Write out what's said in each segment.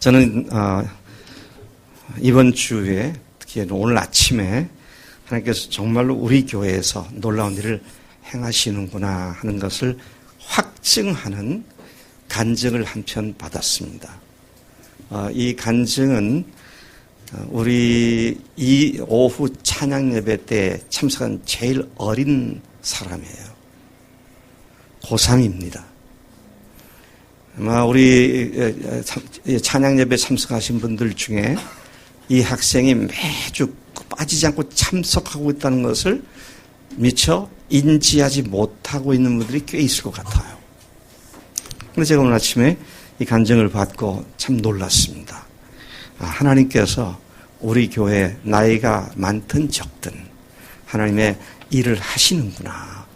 저는 이번 주에 특히 오늘 아침에 하나님께서 정말로 우리 교회에서 놀라운 일을 행하시는구나 하는 것을 확증하는 간증을 한편 받았습니다. 이 간증은 우리 이 오후 찬양 예배 때 참석한 제일 어린 사람이에요. 고3입니다. 아마 우리 찬양 예배 참석하신 분들 중에 이 학생이 매주 빠지지 않고 참석하고 있다는 것을 미처 인지하지 못하고 있는 분들이 꽤 있을 것 같아요. 그런데 제가 오늘 아침에 이 간증을 받고 참 놀랐습니다. 하나님께서 우리 교회 나이가 많든 적든 하나님의 일을 하시는구나.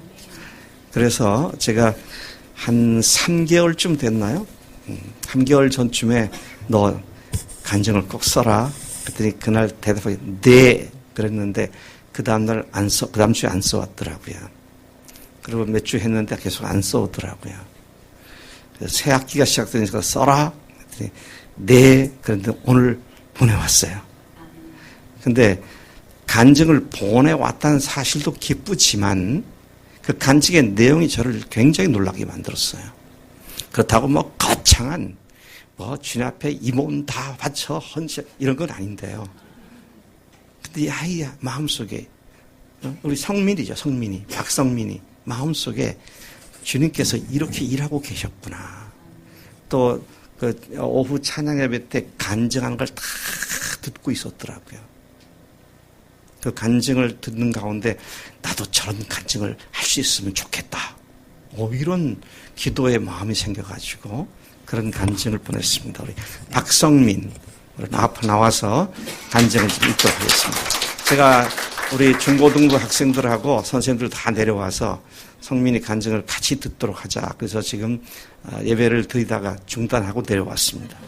그래서 제가 한 3개월쯤 됐나요? 3개월 전쯤에 너 간증을 꼭 써라. 그랬더니 그날 대답하기 네 그랬는데 그 다음날 안 써, 그 다음 주에 안 써왔더라고요. 그리고 몇 주 했는데 계속 안 써오더라고요. 그래서 새 학기가 시작되니까 써라. 그랬더니 네 그런데 오늘 보내왔어요. 근데 간증을 보내왔다는 사실도 기쁘지만 그 간증의 내용이 저를 굉장히 놀라게 만들었어요. 그렇다고 뭐 거창한 주님 앞에 이 몸 다 바쳐 헌신 이런 건 아닌데요. 근데 이 아이야 마음속에 우리 성민이죠. 성민이 박성민이 마음속에 주님께서 이렇게 일하고 계셨구나. 또 그 오후 찬양 예배 때 간증하는 걸 다 듣고 있었더라고요. 그 간증을 듣는 가운데 나도 저런 간증을 할 수 있으면 좋겠다. 이런 기도의 마음이 생겨가지고 그런 간증을 보냈습니다. 우리 박성민 앞에 나와서 간증을 좀 읽도록 하겠습니다. 제가 우리 중고등부 학생들하고 선생님들 다 내려와서 성민이 간증을 같이 듣도록 하자. 그래서 지금 예배를 드리다가 중단하고 내려왔습니다.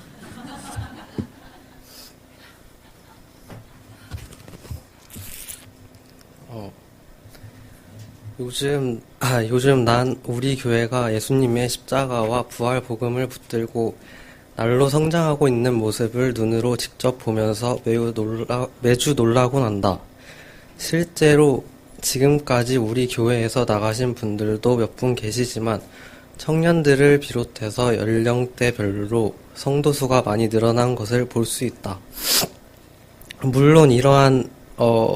요즘 난 우리 교회가 예수님의 십자가와 부활 복음을 붙들고 날로 성장하고 있는 모습을 눈으로 직접 보면서 매주 놀라곤 한다. 실제로 지금까지 우리 교회에서 나가신 분들도 몇 분 계시지만 청년들을 비롯해서 연령대별로 성도수가 많이 늘어난 것을 볼 수 있다. 물론 이러한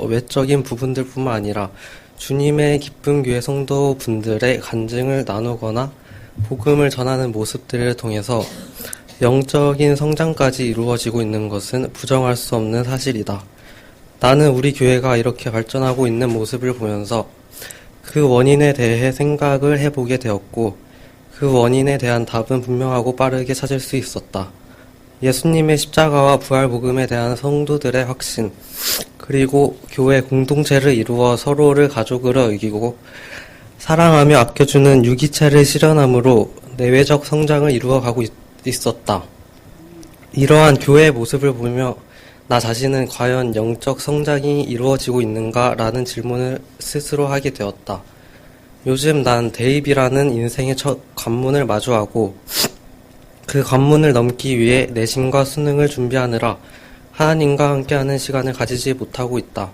외적인 부분들 뿐만 아니라 주님의 기쁜 교회 성도분들의 간증을 나누거나 복음을 전하는 모습들을 통해서 영적인 성장까지 이루어지고 있는 것은 부정할 수 없는 사실이다. 나는 우리 교회가 이렇게 발전하고 있는 모습을 보면서 그 원인에 대해 생각을 해보게 되었고 그 원인에 대한 답은 분명하고 빠르게 찾을 수 있었다. 예수님의 십자가와 부활 복음에 대한 성도들의 확신, 그리고 교회 공동체를 이루어 서로를 가족으로 여기고 사랑하며 아껴주는 유기체를 실현함으로 내외적 성장을 이루어가고 있었다. 이러한 교회의 모습을 보며 나 자신은 과연 영적 성장이 이루어지고 있는가? 라는 질문을 스스로 하게 되었다. 요즘 난 대입이라는 인생의 첫 관문을 마주하고 그 관문을 넘기 위해 내신과 수능을 준비하느라 하나님과 함께하는 시간을 가지지 못하고 있다.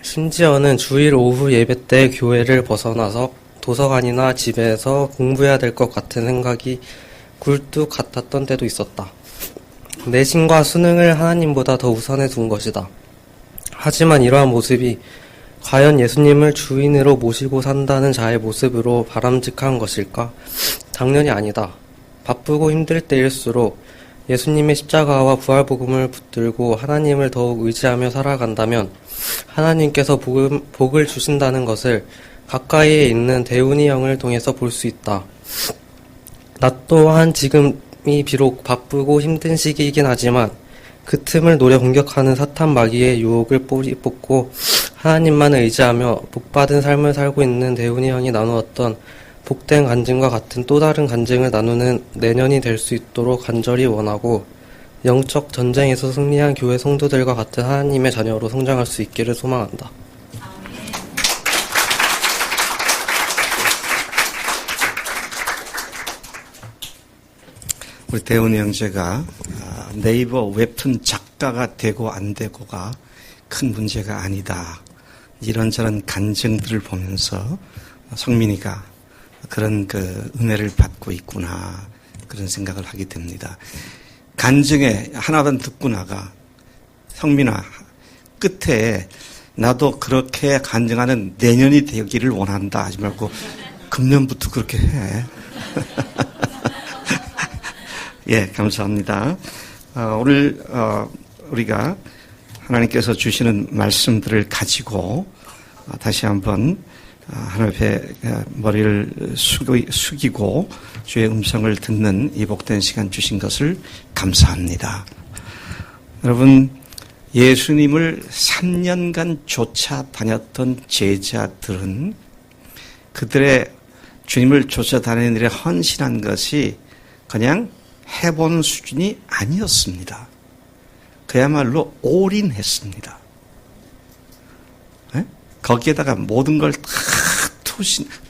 심지어는 주일 오후 예배 때 교회를 벗어나서 도서관이나 집에서 공부해야 될 것 같은 생각이 굴뚝 같았던 때도 있었다. 내신과 수능을 하나님보다 더 우선해 둔 것이다. 하지만 이러한 모습이 과연 예수님을 주인으로 모시고 산다는 자의 모습으로 바람직한 것일까? 당연히 아니다. 바쁘고 힘들 때일수록 예수님의 십자가와 부활 복음을 붙들고 하나님을 더욱 의지하며 살아간다면 하나님께서 복을 주신다는 것을 가까이에 있는 대훈이 형을 통해서 볼 수 있다. 나 또한 지금이 비록 바쁘고 힘든 시기이긴 하지만 그 틈을 노려 공격하는 사탄 마귀의 유혹을 뿌리 뽑고 하나님만을 의지하며 복받은 삶을 살고 있는 대훈이 형이 나누었던 복된 간증과 같은 또 다른 간증을 나누는 내년이 될 수 있도록 간절히 원하고 영적 전쟁에서 승리한 교회 성도들과 같은 하나님의 자녀로 성장할 수 있기를 소망한다. 우리 대훈이 형제가 네이버 웹툰 작가가 되고 안 되고가 큰 문제가 아니다. 이런저런 간증들을 보면서 성민이가 그런 그 은혜를 받고 있구나. 그런 생각을 하게 됩니다. 간증에 하나만 듣고 나가 성민아 끝에 나도 그렇게 간증하는 내년이 되기를 원한다 하지 말고 금년부터 그렇게 해. 예, 감사합니다. 오늘 우리가 하나님께서 주시는 말씀들을 가지고 다시 한번 하나님 앞에 머리를 숙이고 주의 음성을 듣는 이 복된 시간 주신 것을 감사합니다. 여러분, 예수님을 3년간 쫓아다녔던 제자들은 그들의 주님을 쫓아다니는 일에 헌신한 것이 그냥 해보는 수준이 아니었습니다. 그야말로 올인했습니다. 네? 거기에다가 모든 걸 다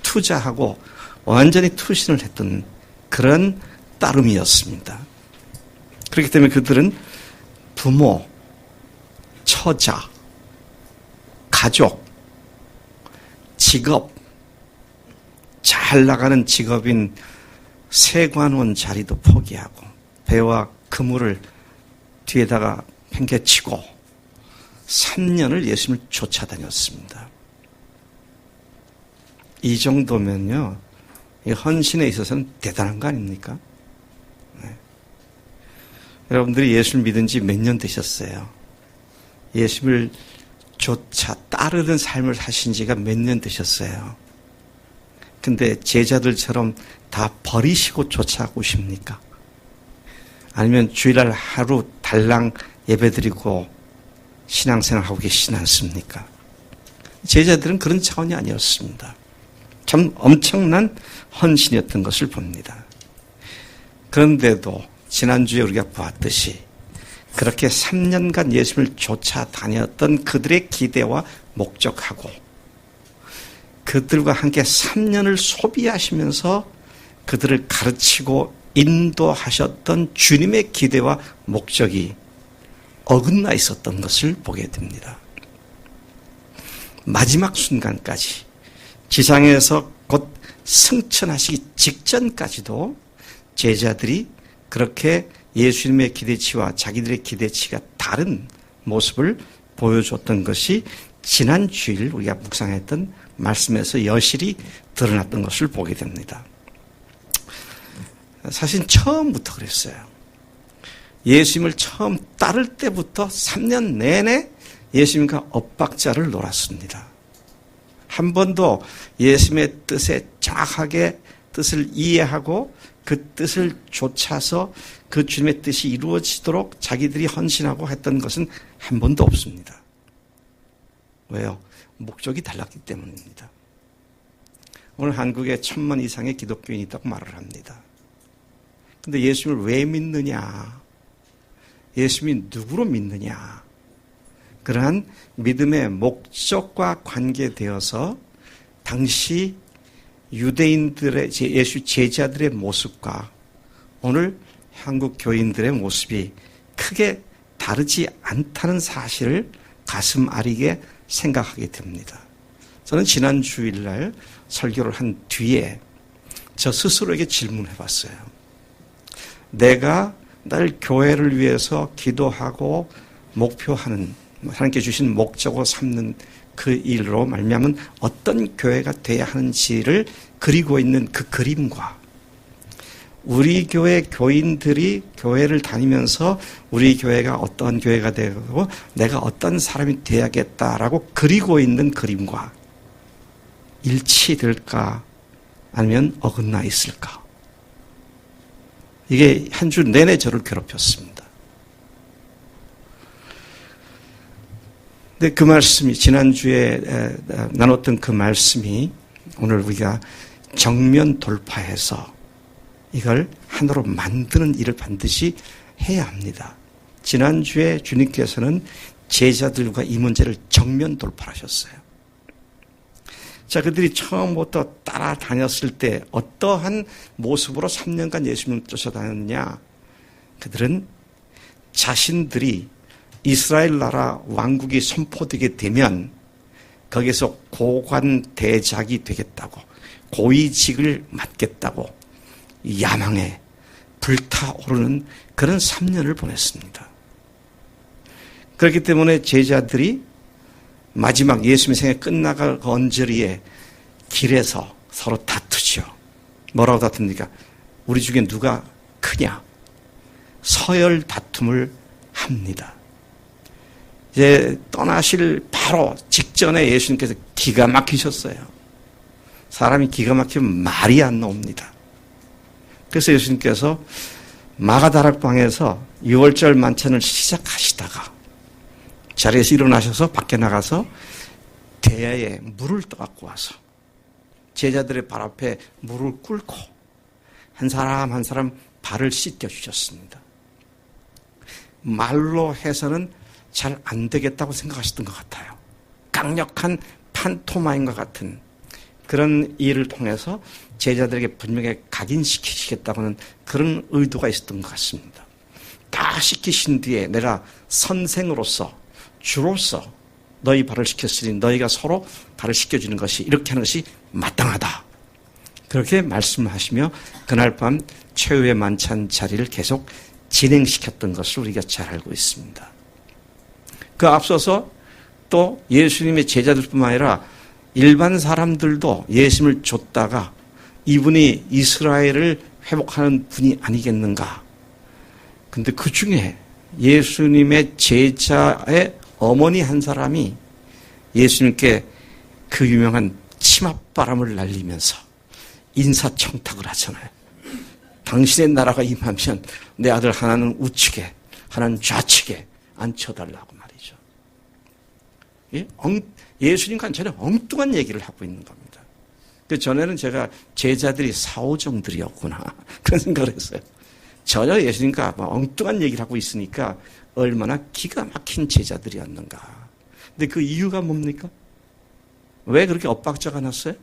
투자하고 완전히 투신을 했던 그런 따름이었습니다. 그렇기 때문에 그들은 부모, 처자, 가족, 직업, 잘 나가는 직업인 세관원 자리도 포기하고 배와 그물을 뒤에다가 팽개치고 3년을 예수님을 쫓아다녔습니다. 이 정도면요, 이 헌신에 있어서는 대단한 거 아닙니까? 네. 여러분들이 예수를 믿은 지 몇 년 되셨어요? 예수를 쫓아 따르는 삶을 사신 지가 몇 년 되셨어요? 근데 제자들처럼 다 버리시고 쫓아오십니까? 아니면 주일날 하루 달랑 예배드리고 신앙생활하고 계시지 않습니까? 제자들은 그런 차원이 아니었습니다. 참 엄청난 헌신이었던 것을 봅니다. 그런데도 지난주에 우리가 보았듯이 그렇게 3년간 예수님을 쫓아다녔던 그들의 기대와 목적하고 그들과 함께 3년을 소비하시면서 그들을 가르치고 인도하셨던 주님의 기대와 목적이 어긋나 있었던 것을 보게 됩니다. 마지막 순간까지 지상에서 곧 승천하시기 직전까지도 제자들이 그렇게 예수님의 기대치와 자기들의 기대치가 다른 모습을 보여줬던 것이 지난 주일 우리가 묵상했던 말씀에서 여실히 드러났던 것을 보게 됩니다. 사실 처음부터 그랬어요. 예수님을 처음 따를 때부터 3년 내내 예수님과 엇박자를 놀았습니다. 한 번도 예수님의 뜻에 정확하게 뜻을 이해하고 그 뜻을 좇아서 그 주님의 뜻이 이루어지도록 자기들이 헌신하고 했던 것은 한 번도 없습니다. 왜요? 목적이 달랐기 때문입니다. 오늘 한국에 1000만 이상의 기독교인이 있다고 말을 합니다. 근데 예수님을 왜 믿느냐? 예수님이 누구로 믿느냐? 그러한 믿음의 목적과 관계되어서 당시 유대인들의 예수 제자들의 모습과 오늘 한국 교인들의 모습이 크게 다르지 않다는 사실을 가슴 아리게 생각하게 됩니다. 저는 지난 주일날 설교를 한 뒤에 저 스스로에게 질문해 봤어요. 내가 날 교회를 위해서 기도하고 목표하는 하나님께 주신 목적으로 삼는 그 일로 말미암은 어떤 교회가 돼야 하는지를 그리고 있는 그 그림과 우리 교회 교인들이 교회를 다니면서 우리 교회가 어떤 교회가 되고 내가 어떤 사람이 돼야겠다라고 그리고 있는 그림과 일치될까 아니면 어긋나 있을까? 이게 한 주 내내 저를 괴롭혔습니다. 근데 그 말씀이 지난주에 나눴던 그 말씀이 오늘 우리가 정면 돌파해서 이걸 하나로 만드는 일을 반드시 해야 합니다. 지난주에 주님께서는 제자들과 이 문제를 정면 돌파하셨어요. 자, 그들이 처음부터 따라다녔을 때 어떠한 모습으로 3년간 예수님을 쫓아다녔느냐? 그들은 자신들이 이스라엘 나라 왕국이 선포되게 되면 거기서 고관 대작이 되겠다고, 고위직을 맡겠다고 야망에 불타오르는 그런 3년을 보냈습니다. 그렇기 때문에 제자들이 마지막 예수님의 생애 끝나갈 언저리에 길에서 서로 다투죠. 뭐라고 다툽니까? 우리 중에 누가 크냐? 서열 다툼을 합니다. 이제 떠나실 바로 직전에 예수님께서 기가 막히셨어요. 사람이 기가 막히면 말이 안 나옵니다. 그래서 예수님께서 마가다락방에서 6월절 만찬을 시작하시다가 자리에서 일어나셔서 밖에 나가서 대야에 물을 떠갖고 와서 제자들의 발 앞에 물을 꿇고 한 사람 한 사람 발을 씻겨주셨습니다. 말로 해서는 잘 안 되겠다고 생각하셨던 것 같아요. 강력한 판토마임과 같은 그런 일을 통해서 제자들에게 분명히 각인시키시겠다고는 그런 의도가 있었던 것 같습니다. 다 시키신 뒤에 내가 선생으로서 주로서 너희 발을 씻겼으니 너희가 서로 발을 씻겨주는 것이, 이렇게 하는 것이 마땅하다. 그렇게 말씀하시며 그날 밤 최후의 만찬 자리를 계속 진행시켰던 것을 우리가 잘 알고 있습니다. 그 앞서서 또 예수님의 제자들뿐만 아니라 일반 사람들도 예수님을 줬다가 이분이 이스라엘을 회복하는 분이 아니겠는가. 근데 그 중에 예수님의 제자의 어머니 한 사람이 예수님께 그 유명한 치맛바람을 날리면서 인사청탁을 하잖아요. 당신의 나라가 임하면 내 아들 하나는 우측에 하나는 좌측에 앉혀달라고 말이죠. 예수님과는 전혀 엉뚱한 얘기를 하고 있는 겁니다. 그 전에는 제가 제자들이 사오정들이었구나 그런 생각을 했어요. 전혀 예수님과 엉뚱한 얘기를 하고 있으니까 얼마나 기가 막힌 제자들이었는가. 근데 그 이유가 뭡니까? 왜 그렇게 엇박자가 났어요?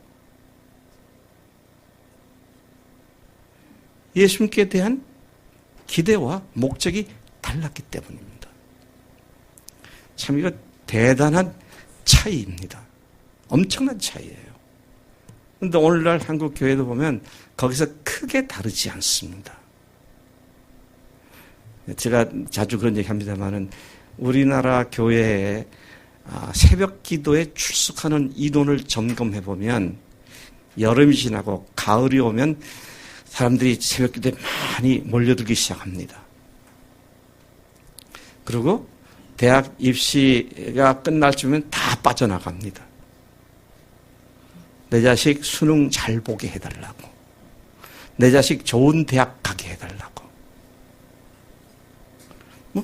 예수님께 대한 기대와 목적이 달랐기 때문입니다. 참 이거 대단한 차이입니다. 엄청난 차이예요. 그런데 오늘날 한국 교회도 보면 거기서 크게 다르지 않습니다. 제가 자주 그런 얘기 합니다만은 우리나라 교회에 새벽 기도에 출석하는 인원을 점검해 보면 여름이 지나고 가을이 오면 사람들이 새벽 기도에 많이 몰려들기 시작합니다. 그리고 대학 입시가 끝날 쯤이면 다 빠져나갑니다. 내 자식 수능 잘 보게 해달라고. 내 자식 좋은 대학 가게 해달라고.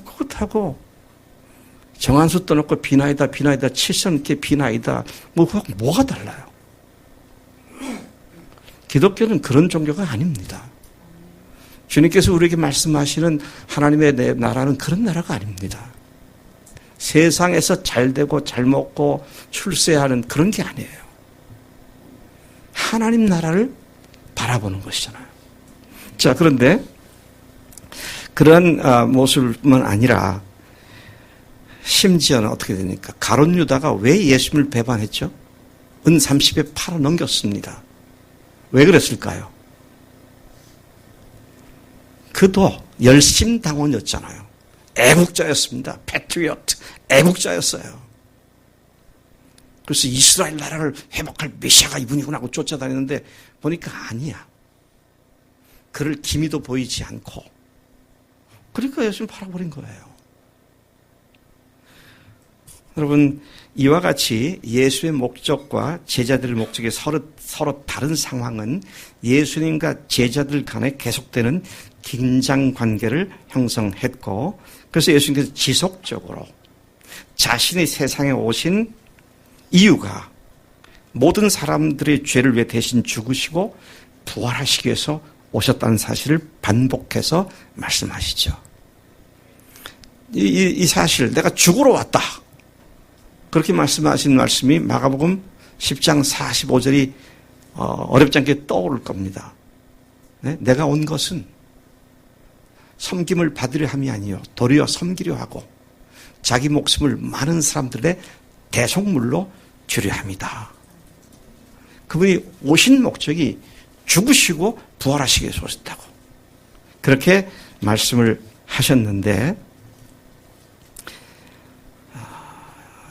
그렇다고 정한수 떠놓고 비나이다 7선 비나이다 뭐가 달라요? 기독교는 그런 종교가 아닙니다. 주님께서 우리에게 말씀하시는 하나님의 나라는 그런 나라가 아닙니다. 세상에서 잘 되고 잘 먹고 출세하는 그런 게 아니에요. 하나님 나라를 바라보는 것이잖아요. 자, 그런데 그런 모습뿐만 아니라 심지어는 어떻게 됩니까? 가룟 유다가 왜 예수님을 배반했죠? 은 30에 팔아 넘겼습니다. 왜 그랬을까요? 그도 열심당원이었잖아요. 애국자였습니다. 패트리어트, 애국자였어요. 그래서 이스라엘 나라를 회복할 메시아가 이분이구나 하고 쫓아다니는데 보니까 아니야. 그를 기미도 보이지 않고 그러니까 예수님 팔아버린 거예요. 여러분, 이와 같이 예수의 목적과 제자들의 목적이 서로 다른 상황은 예수님과 제자들 간에 계속되는 긴장 관계를 형성했고, 그래서 예수님께서 지속적으로 자신이 세상에 오신 이유가 모든 사람들의 죄를 위해 대신 죽으시고 부활하시기 위해서 오셨다는 사실을 반복해서 말씀하시죠. 이 사실, 내가 죽으러 왔다. 그렇게 말씀하신 말씀이 마가복음 10장 45절이 어렵지 않게 떠오를 겁니다. 네? 내가 온 것은 섬김을 받으려 함이 아니요 도리어 섬기려 하고 자기 목숨을 많은 사람들의 대속물로 주려 합니다. 그분이 오신 목적이 죽으시고 부활하시기 위해서 오셨다고 그렇게 말씀을 하셨는데,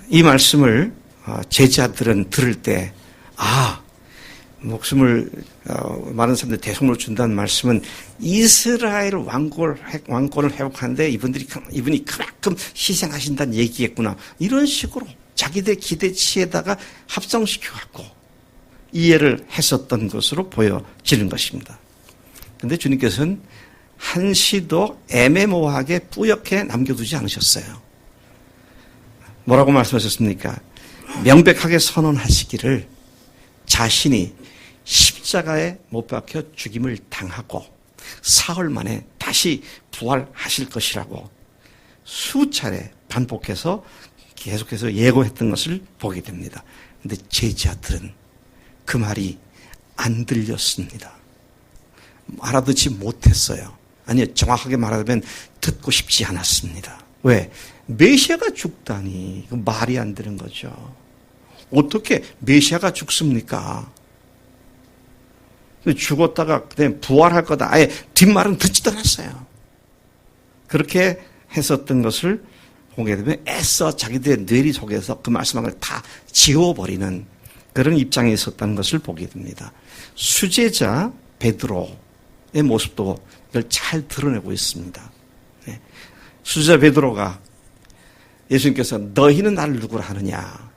이 말씀을 제자들은 들을 때 목숨을 많은 사람들 대속물로 준다는 말씀은 이스라엘 왕권을 회복하는데 이분이 그만큼 희생하신다는 얘기겠구나, 이런 식으로 자기들 기대치에다가 합성시켜갖고 이해를 했었던 것으로 보여지는 것입니다. 그런데 주님께서는 한시도 애매모호하게 뿌옇게 남겨두지 않으셨어요. 뭐라고 말씀하셨습니까? 명백하게 선언하시기를 자신이 십자가에 못 박혀 죽임을 당하고 사흘 만에 다시 부활하실 것이라고 수차례 반복해서 계속해서 예고했던 것을 보게 됩니다. 그런데 제자들은 그 말이 안 들렸습니다. 알아듣지 못했어요. 아니요, 정확하게 말하자면 듣고 싶지 않았습니다. 왜? 메시아가 죽다니 말이 안 되는 거죠. 어떻게 메시아가 죽습니까? 죽었다가 그냥 부활할 거다. 아예 뒷말은 듣지도 않았어요. 그렇게 했었던 것을 보게 되면 애써 자기들의 뇌리 속에서 그 말씀한 걸 다 지워버리는 그런 입장에 있었다는 것을 보게 됩니다. 수제자 베드로의 모습도 이걸 잘 드러내고 있습니다. 수제자 베드로가 예수님께서 너희는 나를 누구라 하느냐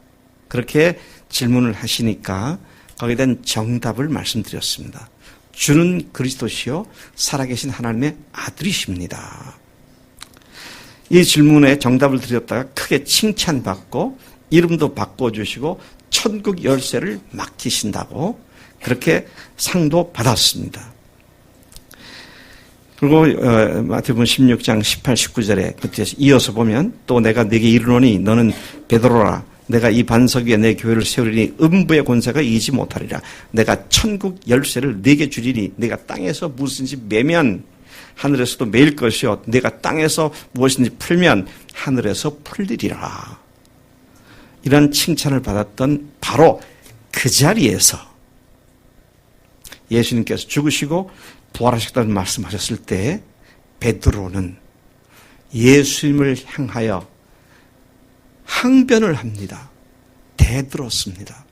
그렇게 질문을 하시니까 거기에 대한 정답을 말씀드렸습니다. 주는 그리스도시요 살아계신 하나님의 아들이십니다. 이 질문에 정답을 드렸다가 크게 칭찬받고 이름도 바꿔주시고 천국 열쇠를 맡기신다고 그렇게 상도 받았습니다. 그리고 마태복음 16장 18, 19절에 그때 이어서 보면 또 내가 네게 이르노니 너는 베드로라 내가 이 반석 위에 내 교회를 세우리니 음부의 권세가 이기지 못하리라. 내가 천국 열쇠를 네게 주리니 네가 땅에서 무엇인지 매면 하늘에서도 매일 것이요 네가 땅에서 무엇인지 풀면 하늘에서 풀리리라. 이런 칭찬을 받았던 바로 그 자리에서 예수님께서 죽으시고 부활하셨다는 말씀하셨을 때 베드로는 예수님을 향하여 항변을 합니다. 대들었습니다.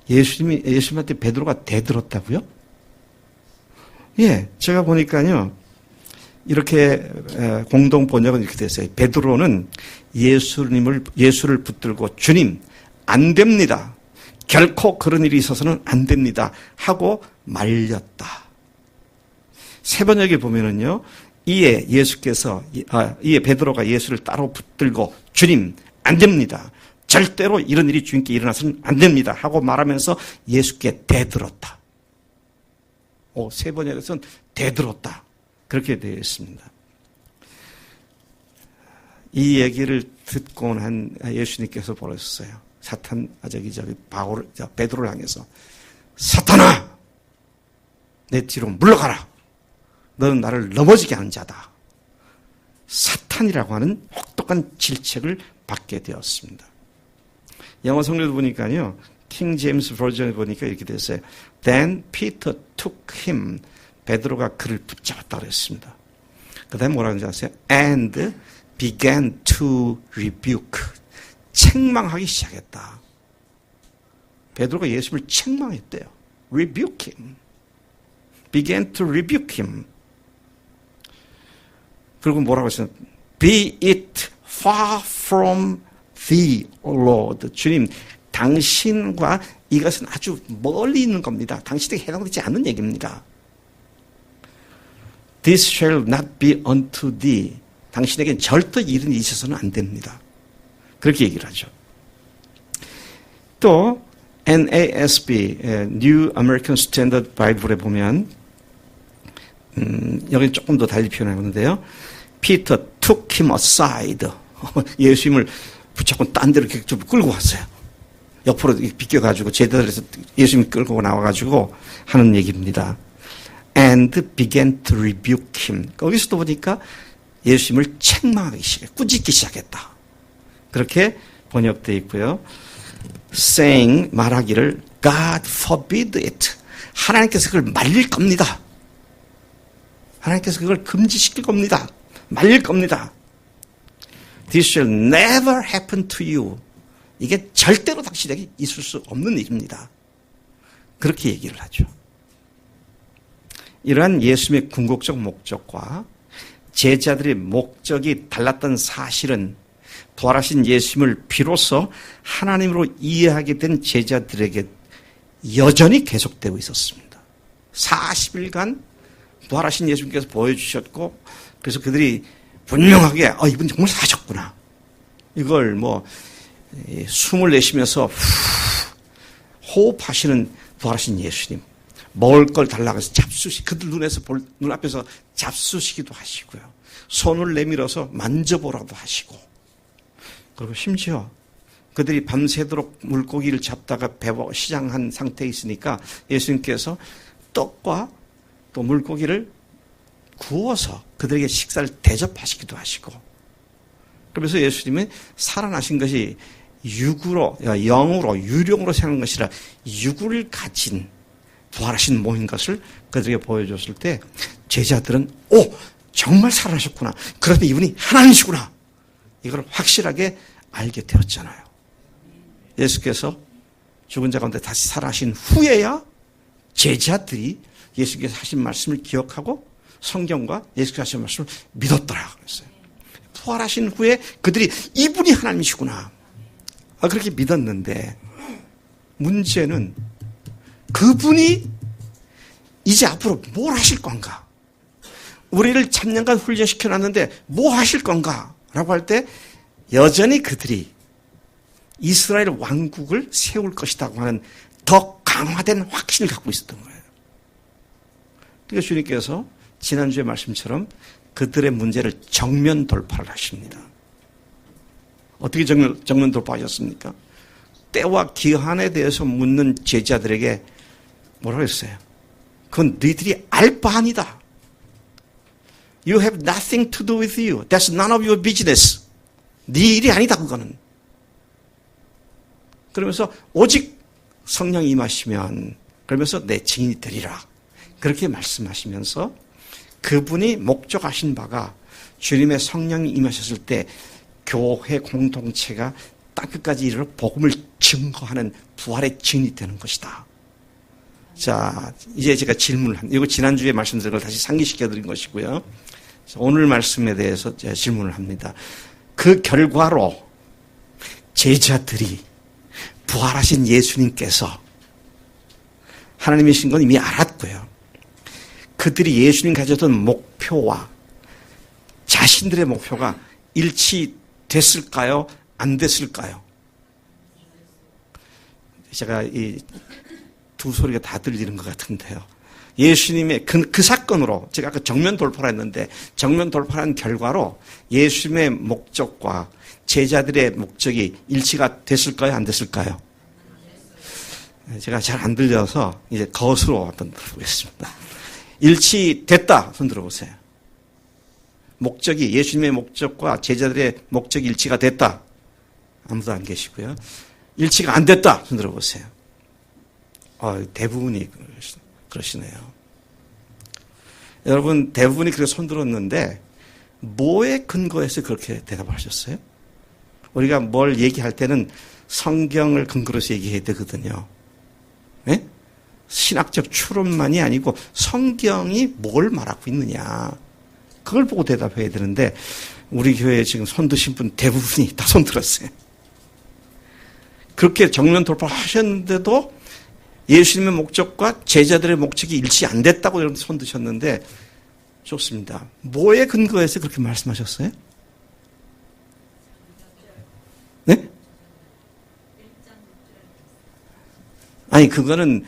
예수님한테 베드로가 대들었다고요? 예, 제가 보니까요, 이렇게 공동 번역은 이렇게 됐어요. 베드로는 예수를 붙들고 주님, 안 됩니다. 결코 그런 일이 있어서는 안 됩니다. 하고 말렸다. 세 번역에 보면은요, 이에 베드로가 예수를 따로 붙들고 주님, 안 됩니다. 절대로 이런 일이 주님께 일어나서는 안 됩니다. 하고 말하면서 예수께 대들었다. 세 번역에서는 대들었다. 그렇게 되어 있습니다. 이 얘기를 듣고 난 예수님께서 보셨어요. 베드로를 향해서 사탄아! 내 뒤로 물러가라! 너는 나를 넘어지게 하는 자다. 사탄이라고 하는 혹독한 질책을 받게 되었습니다. 영어 성경도 보니까요, 킹 제임스 버전에 보니까 이렇게 됐어요. Then Peter took him. 베드로가 그를 붙잡았다고 그랬습니다. 그 다음에 뭐라고 하는지 아세요? And began to rebuke. 책망하기 시작했다. 베드로가 예수님을 책망했대요. Rebuke him. Began to rebuke him. 그리고 뭐라고 했어요? Be it far from thee, O Lord. 주님, 당신과 이것은 아주 멀리 있는 겁니다. 당신에게 해당되지 않는 얘기입니다. This shall not be unto thee. 당신에게는 절대 이런 일이 있어서는 안 됩니다. 그렇게 얘기를 하죠. 또 NASB, New American Standard Bible에 보면 여기 조금 더 달리 표현하는데요. Peter took him aside. 예수님을 붙잡고 딴 데로 좀 끌고 왔어요. 옆으로 비껴가지고 제자들에서 예수님 끌고 나와가지고 하는 얘기입니다. and began to rebuke him. 거기서도 보니까 예수님을 책망하기 시작해, 꾸짖기 시작했다. 그렇게 번역되어 있고요. saying, 말하기를 God forbid it. 하나님께서 그걸 말릴 겁니다. 하나님께서 그걸 금지시킬 겁니다. 말릴 겁니다. This shall never happen to you. 이게 절대로 당신에게 있을 수 없는 일입니다. 그렇게 얘기를 하죠. 이러한 예수님의 궁극적 목적과 제자들의 목적이 달랐던 사실은 부활하신 예수님을 비로소 하나님으로 이해하게 된 제자들에게 여전히 계속되고 있었습니다. 40일간 부활하신 예수님께서 보여주셨고, 그래서 그들이 분명하게 이분 정말 사셨구나. 이걸 숨을 내쉬면서 호흡하시는 부활하신 예수님. 먹을 걸 달라고 해서 그들 눈앞에서 잡수시기도 하시고요. 손을 내밀어서 만져보라도 하시고. 그리고 심지어 그들이 밤새도록 물고기를 잡다가 배워 시장한 상태에 있으니까 예수님께서 떡과 또 물고기를 구워서 그들에게 식사를 대접하시기도 하시고. 그러면서 예수님은 살아나신 것이 영으로 유령으로 생각한 것이라 육을 가진 부활하신 몸인 것을 그들에게 보여줬을 때 제자들은 정말 살아나셨구나. 그러면 이분이 하나님이시구나. 이걸 확실하게 알게 되었잖아요. 예수께서 죽은 자 가운데 다시 살아나신 후에야 제자들이 예수께서 하신 말씀을 기억하고 성경과 예수께서 하신 말씀을 믿었더라 그랬어요. 부활하신 후에 그들이 이분이 하나님이시구나. 그렇게 믿었는데 문제는 그분이 이제 앞으로 뭘 하실 건가? 우리를 참년간 훈련시켜놨는데 뭐 하실 건가? 라고 할 때 여전히 그들이 이스라엘 왕국을 세울 것이라고 하는 더 강화된 확신을 갖고 있었던 거예요. 그러니까 주님께서 지난주의 말씀처럼 그들의 문제를 정면 돌파를 하십니다. 어떻게 정면 돌파하셨습니까? 때와 기한에 대해서 묻는 제자들에게 뭐라고 했어요? 그건 너희들이 알 바 아니다. You have nothing to do with you. That's none of your business. 네 일이 아니다 그거는. 그러면서 오직 성령이 임하시면 그러면서 내 증인이 되리라. 그렇게 말씀하시면서 그분이 목적하신 바가 주님의 성령이 임하셨을 때 교회 공동체가 땅끝까지 이르러 복음을 증거하는 부활의 증인이 되는 것이다. 자, 이제 제가 이거 지난주에 말씀드린 걸 다시 상기시켜 드린 것이고요. 오늘 말씀에 대해서 제가 질문을 합니다. 그 결과로 제자들이 부활하신 예수님께서 하나님이신 건 이미 알았고요. 그들이 예수님 가졌던 목표와 자신들의 목표가 일치됐을까요? 안 됐을까요? 제가 이 두 소리가 다 들리는 것 같은데요. 예수님의 그 사건으로 제가 아까 정면 돌파를 했는데 정면 돌파한 결과로 예수님의 목적과 제자들의 목적이 일치가 됐을까요? 안 됐을까요? 제가 잘 안 들려서 이제 거수로 한번 들어보겠습니다. 일치됐다. 손 들어보세요. 목적이 예수님의 목적과 제자들의 목적이 일치가 됐다. 아무도 안 계시고요. 일치가 안 됐다. 손 들어보세요. 대부분이 그러시네요. 여러분 대부분이 그렇게 손 들었는데 뭐에 근거해서 그렇게 대답하셨어요? 우리가 뭘 얘기할 때는 성경을 근거로 해서 얘기해야 되거든요. 네? 신학적 추론만이 아니고 성경이 뭘 말하고 있느냐 그걸 보고 대답해야 되는데 우리 교회에 지금 손 드신 분 대부분이 다 손 들었어요. 그렇게 정면 돌파하셨는데도 예수님의 목적과 제자들의 목적이 일치 안 됐다고 여러분 손 드셨는데 좋습니다. 뭐에 근거해서 그렇게 말씀하셨어요? 네? 아니 그거는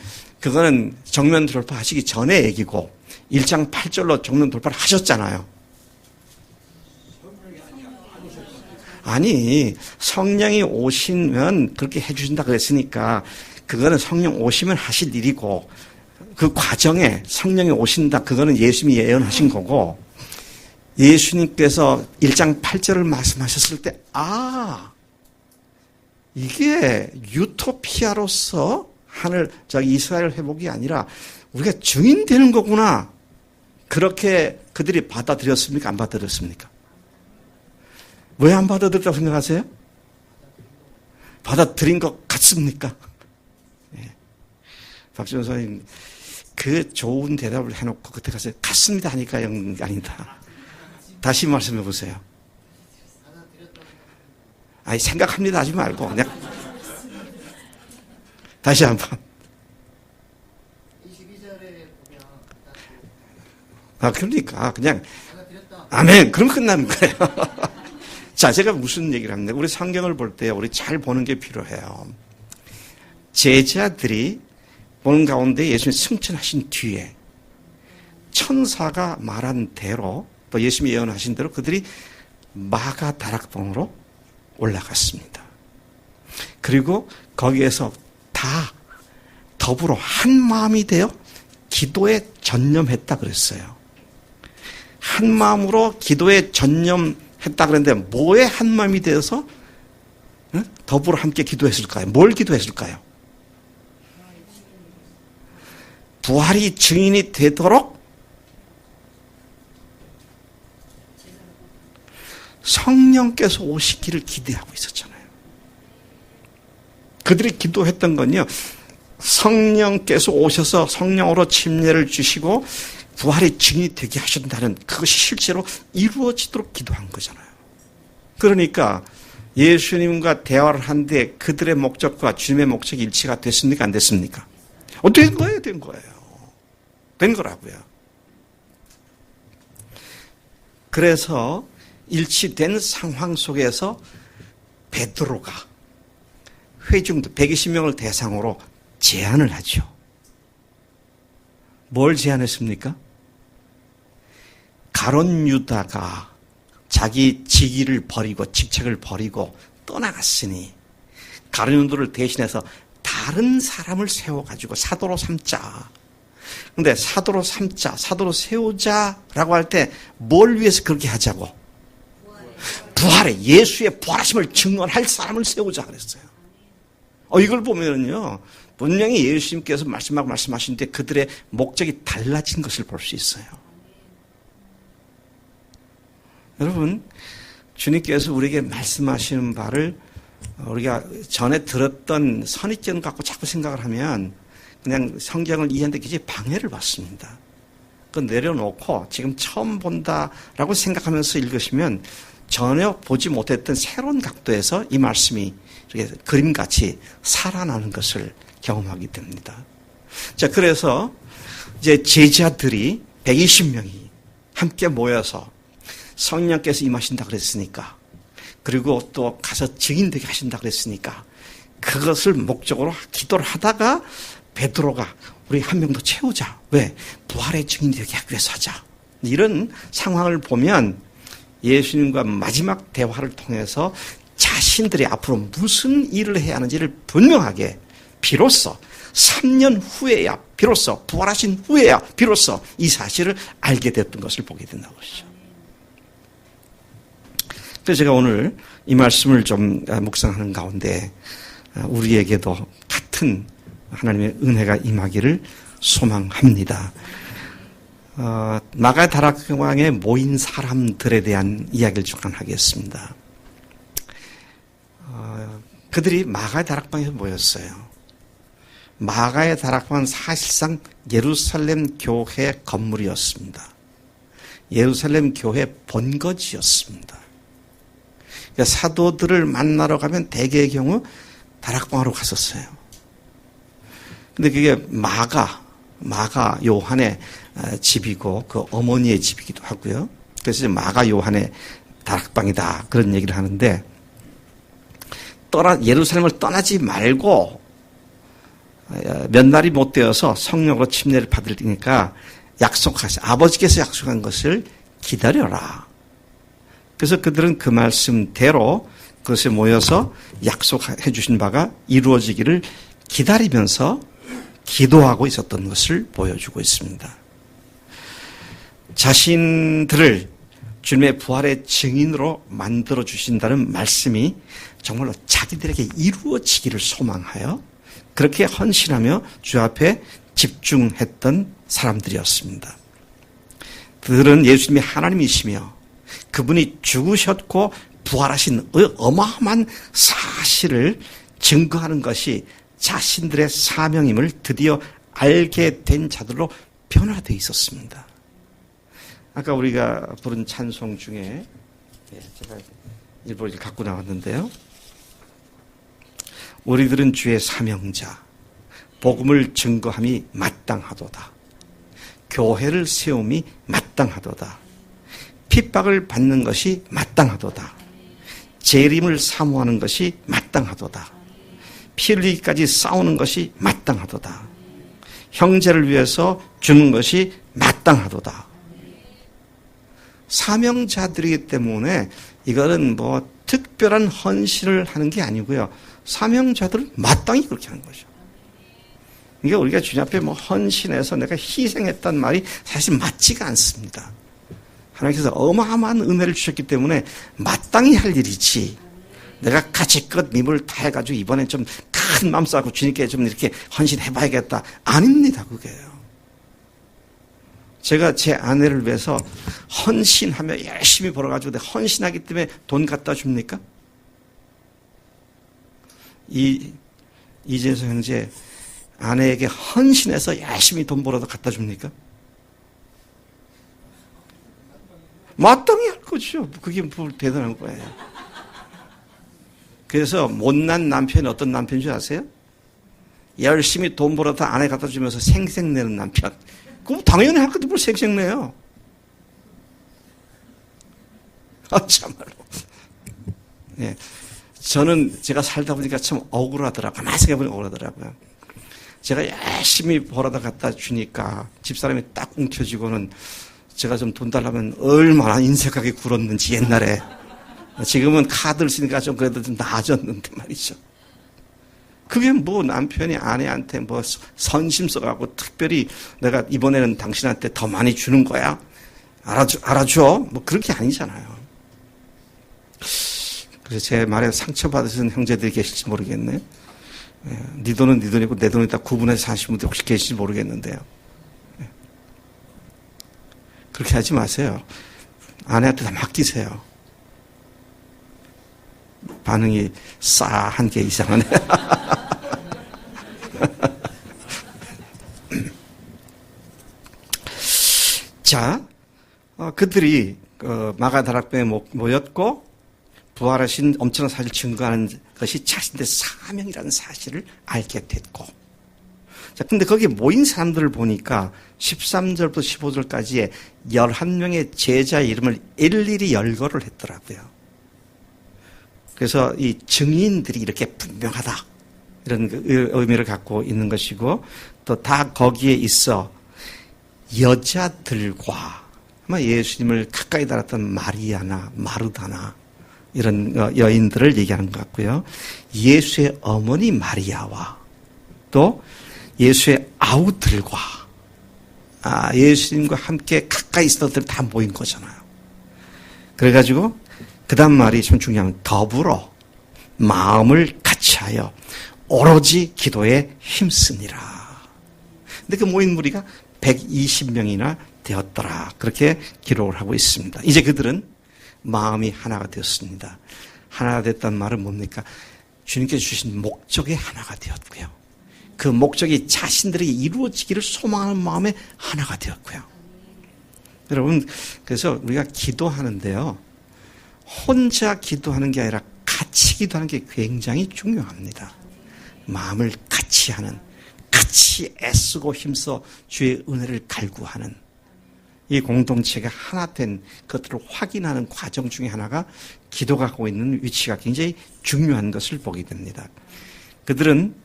정면 돌파하시기 전에 얘기고 1장 8절로 정면 돌파를 하셨잖아요. 아니 성령이 오시면 그렇게 해주신다 그랬으니까 그거는 성령 오시면 하실 일이고 그 과정에 성령이 오신다. 그거는 예수님이 예언하신 거고 예수님께서 1장 8절을 말씀하셨을 때 이게 유토피아로서 이스라엘 회복이 아니라 우리가 증인 되는 거구나. 그렇게 그들이 받아들였습니까? 안 받아들였습니까? 왜 안 받아들였다고 생각하세요? 받아들인 것 같습니까? 예. 박지원 선생님, 그 좋은 대답을 해놓고 그때 가서 같습니다 하니까 아니다. 다시 말씀해 보세요. 생각합니다 하지 말고 그냥 다시 한번. 22절에 보면 그러니까 그냥 아멘. 그럼 끝나는 거예요. 자, 제가 무슨 얘기를 합니까? 우리 성경을 볼 때 우리 잘 보는 게 필요해요. 제자들이 보는 가운데 예수님 승천하신 뒤에 천사가 말한 대로 또 예수님이 예언하신 대로 그들이 마가 다락방으로 올라갔습니다. 그리고 거기에서 다 더불어 한 마음이 되어 기도에 전념했다 그랬어요. 한 마음으로 기도에 전념했다 그랬는데 뭐에 한 마음이 되어서 더불어 함께 기도했을까요? 뭘 기도했을까요? 부활이 증인이 되도록 성령께서 오시기를 기대하고 있었잖아요. 그들이 기도했던 건요, 성령께서 오셔서 성령으로 침례를 주시고 부활의 증인이 되게 하신다는 그것이 실제로 이루어지도록 기도한 거잖아요. 그러니까 예수님과 대화를 한데 그들의 목적과 주님의 목적이 일치가 됐습니까? 안 됐습니까? 된 거예요, 된 거예요. 된 거라고요. 그래서 일치된 상황 속에서 베드로가 회중들 120명을 대상으로 제안을 하죠. 뭘 제안했습니까? 가룟 유다가 자기 직위를 버리고 직책을 버리고 떠나갔으니 가룟 유다를 대신해서 다른 사람을 세워가지고 사도로 삼자. 근데 사도로 삼자, 사도로 세우자라고 할 때 뭘 위해서 그렇게 하자고? 부활에 예수의 부활하심을 증언할 사람을 세우자 그랬어요. 이걸 보면은요, 분명히 예수님께서 말씀하시는데 그들의 목적이 달라진 것을 볼 수 있어요. 여러분, 주님께서 우리에게 말씀하시는 바를 우리가 전에 들었던 선입견 갖고 자꾸 생각을 하면 그냥 성경을 이해하는데 굉장히 방해를 받습니다. 그건 내려놓고 지금 처음 본다라고 생각하면서 읽으시면 전혀 보지 못했던 새로운 각도에서 이 말씀이 이렇게 그림같이 살아나는 것을 경험하게 됩니다. 자, 그래서 이제 제자들이 120명이 함께 모여서 성령께서 임하신다 그랬으니까, 그리고 또 가서 증인되게 하신다 그랬으니까 그것을 목적으로 기도를 하다가 베드로가 우리 한 명 더 채우자. 왜? 부활의 증인이 되게 하기 위해서 하자. 이런 상황을 보면 예수님과 마지막 대화를 통해서 자신들이 앞으로 무슨 일을 해야 하는지를 분명하게 비로소 3년 후에야 비로소 부활하신 후에야 비로소 이 사실을 알게 됐던 것을 보게 된다고 하시죠. 그래서 제가 오늘 이 말씀을 좀 묵상하는 가운데 우리에게도 같은 하나님의 은혜가 임하기를 소망합니다. 마가 다락방에 모인 사람들에 대한 이야기를 잠깐 하겠습니다. 그들이 마가의 다락방에서 모였어요. 마가의 다락방은 사실상 예루살렘 교회 건물이었습니다. 예루살렘 교회 본거지였습니다. 그러니까 사도들을 만나러 가면 대개의 경우 다락방으로 갔었어요. 근데 그게 마가 요한의 집이고 그 어머니의 집이기도 하고요. 그래서 마가 요한의 다락방이다 그런 얘기를 하는데, 예루살렘을 떠나지 말고 몇 날이 못 되어서 성령으로 침례를 받을 테니까 아버지께서 약속한 것을 기다려라. 그래서 그들은 그 말씀대로 그것에 모여서 약속해 주신 바가 이루어지기를 기다리면서 기도하고 있었던 것을 보여주고 있습니다. 자신들을 주님의 부활의 증인으로 만들어 주신다는 말씀이 정말로 자기들에게 이루어지기를 소망하여 그렇게 헌신하며 주 앞에 집중했던 사람들이었습니다. 그들은 예수님이 하나님이시며 그분이 죽으셨고 부활하신 어마어마한 사실을 증거하는 것이 자신들의 사명임을 드디어 알게 된 자들로 변화되어 있었습니다. 아까 우리가 부른 찬송 중에 제가 일부러 갖고 나왔는데요. 우리들은 주의 사명자, 복음을 증거함이 마땅하도다. 교회를 세움이 마땅하도다. 핍박을 받는 것이 마땅하도다. 재림을 사모하는 것이 마땅하도다. 피 흘리기까지 싸우는 것이 마땅하도다. 형제를 위해서 주는 것이 마땅하도다. 사명자들이기 때문에 이거는 뭐 특별한 헌신을 하는 게 아니고요. 사명자들은 마땅히 그렇게 하는 거죠. 이게 우리가 주님 앞에 뭐 헌신해서 내가 희생했단 말이 사실 맞지가 않습니다. 하나님께서 어마어마한 은혜를 주셨기 때문에 마땅히 할 일이지. 내가 가지껏 힘을 다해가지고 이번엔 좀 큰 마음 쌓고 주님께 좀 이렇게 헌신해봐야겠다. 아닙니다, 그게요. 제가 제 아내를 위해서 헌신하며 열심히 벌어가지고 내가 헌신하기 때문에 돈 갖다 줍니까? 이재성 형제 아내에게 헌신해서 열심히 돈 벌어서 갖다 줍니까? 마땅히 할 거죠. 그게 뭐 대단한 거예요. 그래서 못난 남편이 어떤 남편인 줄 아세요? 열심히 돈 벌어서 아내 갖다 주면서 생색내는 남편. 그럼 당연히 할 것도 뭘 생색내요. 참말로. 예. 저는 제가 살다 보니까 참 억울하더라고요. 가만히 생각해보니 억울하더라고요. 제가 열심히 벌어다 갖다 주니까 집사람이 딱 움켜쥐고는 제가 좀 돈 달라면 얼마나 인색하게 굴었는지 옛날에. 지금은 카드를 쓰니까 좀 그래도 좀 나아졌는데 말이죠. 그게 뭐 남편이 아내한테 뭐 선심 써갖고 특별히 내가 이번에는 당신한테 더 많이 주는 거야. 알아줘. 뭐 그런 게 아니잖아요. 그래서 제 말에 상처받으신 형제들이 계실지 모르겠네. 네 돈은 네 돈이고 내 돈이 다 구분해서 사시는 분들 혹시 계실지 모르겠는데요. 네. 그렇게 하지 마세요. 아내한테 다 맡기세요. 반응이 싸한 게 이상하네. 자, 그들이 마가다락방에 모였고 부활하신 엄청난 사실을 증거하는 것이 자신들의 사명이라는 사실을 알게 됐고, 자, 근데 거기에 모인 사람들을 보니까 13절부터 15절까지의 11명의 제자 이름을 일일이 열거를 했더라고요. 그래서 이 증인들이 이렇게 분명하다. 이런 의미를 갖고 있는 것이고, 또 다 거기에 있어 여자들과 아마 예수님을 가까이 달았던 마리아나 마르다나 이런 여인들을 얘기하는 것 같고요. 예수의 어머니 마리아와 또 예수의 아우들과 예수님과 함께 가까이 있었던 들 다 모인 거잖아요. 그래가지고 그 다음 말이 참 중요한, 더불어 마음을 같이하여 오로지 기도에 힘쓰니라. 근데 그 모인 무리가 120명이나 되었더라. 그렇게 기록을 하고 있습니다. 이제 그들은 마음이 하나가 되었습니다. 하나가 됐다는 말은 뭡니까? 주님께서 주신 목적에 하나가 되었고요. 그 목적이 자신들에게 이루어지기를 소망하는 마음에 하나가 되었고요. 여러분, 그래서 우리가 기도하는데요, 혼자 기도하는 게 아니라 같이 기도하는 게 굉장히 중요합니다. 마음을 같이 하는, 같이 애쓰고 힘써 주의 은혜를 갈구하는 이 공동체가 하나 된 것들을 확인하는 과정 중에 하나가 기도가 갖고 있는 위치가 굉장히 중요한 것을 보게 됩니다. 그들은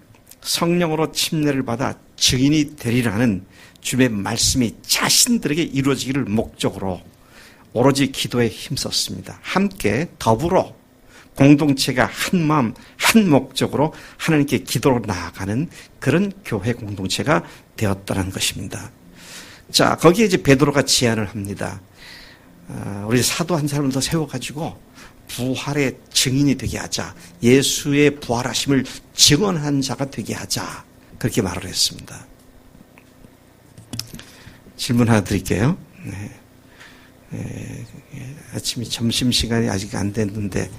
성령으로 침례를 받아 증인이 되리라는 주의 말씀이 자신들에게 이루어지기를 목적으로 오로지 기도에 힘썼습니다. 함께 더불어 공동체가 한 마음, 한 목적으로 하나님께 기도로 나아가는 그런 교회 공동체가 되었다는 것입니다. 자, 거기에 이제 베드로가 제안을 합니다. 우리 사도 한 사람을 더 세워가지고 부활의 증인이 되게 하자. 예수의 부활하심을 증언한 자가 되게 하자. 그렇게 말을 했습니다. 질문 하나 드릴게요. 아침이 점심시간이 아직 안 됐는데